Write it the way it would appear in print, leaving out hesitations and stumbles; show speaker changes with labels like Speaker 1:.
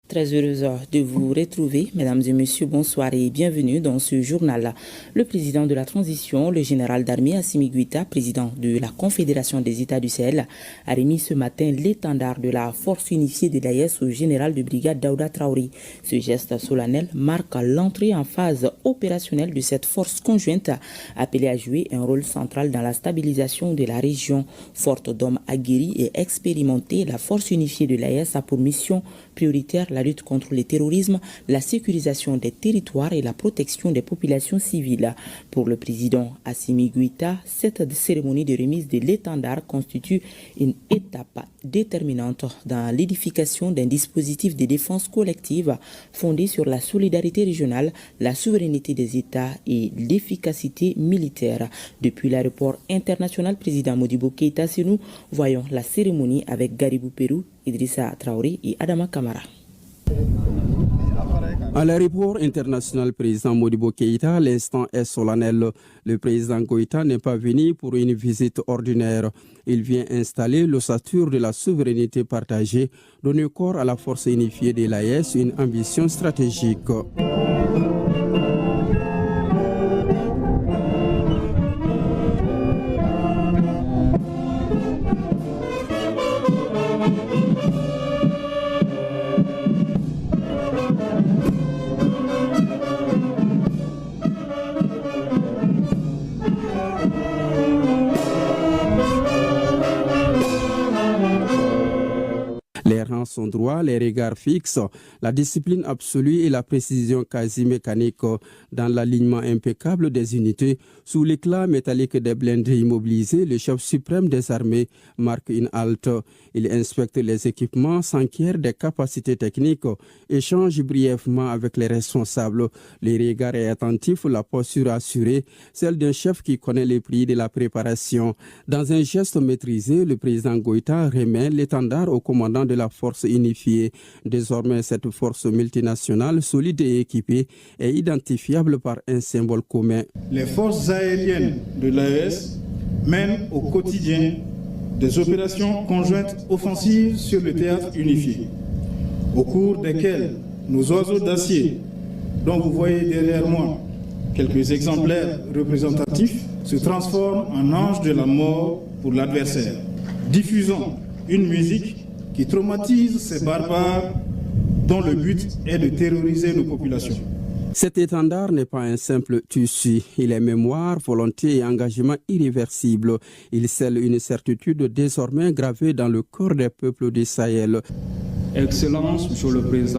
Speaker 1: Très heureuse de vous retrouver, mesdames et messieurs, bonsoir et bienvenue dans ce journal. Le président de la transition, le général d'armée Assimi Goïta, président de la Confédération des États du Sahel, a remis ce matin l'étendard de la force unifiée de l'AES au général de brigade Daouda Traoré. Ce geste solennel marque l'entrée en phase opérationnelle de cette force conjointe appelée à jouer un rôle central dans la stabilisation de la région. Forte d'hommes aguerris et expérimentés, la force unifiée de l'AES a pour mission prioritaire la lutte contre le terrorisme, la sécurisation des territoires et la protection des populations civiles. Pour le président Assimi Goïta, cette cérémonie de remise de l'étendard constitue une étape déterminante dans l'édification d'un dispositif de défense collective fondé sur la solidarité régionale, la souveraineté des États et l'efficacité militaire. Depuis l'aéroport international président Modibo Keïta, nous voyons la cérémonie avec Garibou Pérou, Idrissa Traoré et Adama Kamara.
Speaker 2: À l'aéroport international président Modibo Keïta, l'instant est solennel. Le président Goïta n'est pas venu pour une visite ordinaire. Il vient installer l'ossature de la souveraineté partagée, donner corps à la force unifiée de l'AES, une ambition stratégique. Les rangs sont droits, les regards fixes, la discipline absolue et la précision quasi mécanique dans l'alignement impeccable des unités. Sous l'éclat métallique des blindés immobilisés, le chef suprême des armées marque une halte. Il inspecte les équipements, s'enquiert des capacités techniques, échange brièvement avec les responsables. Les regards est attentif, la posture assurée, celle d'un chef qui connaît les prix de la préparation. Dans un geste maîtrisé, le président Goïta remet l'étendard au commandant de la force unifiée. Désormais, cette force multinationale, solide et équipée, est identifiable par un symbole commun.
Speaker 3: Les forces aériennes de l'AES mènent au quotidien des opérations conjointes offensives sur le théâtre unifié, au cours desquelles nos oiseaux d'acier, dont vous voyez derrière moi quelques exemplaires représentatifs, se transforment en anges de la mort pour l'adversaire, diffusant une musique qui traumatise ces barbares dont le but est de terroriser nos populations.
Speaker 2: Cet étendard n'est pas un simple tissu, il est mémoire, volonté et engagement irréversible. Il scelle une certitude désormais gravée dans le corps des peuples du Sahel.
Speaker 4: Excellence, Monsieur le Président.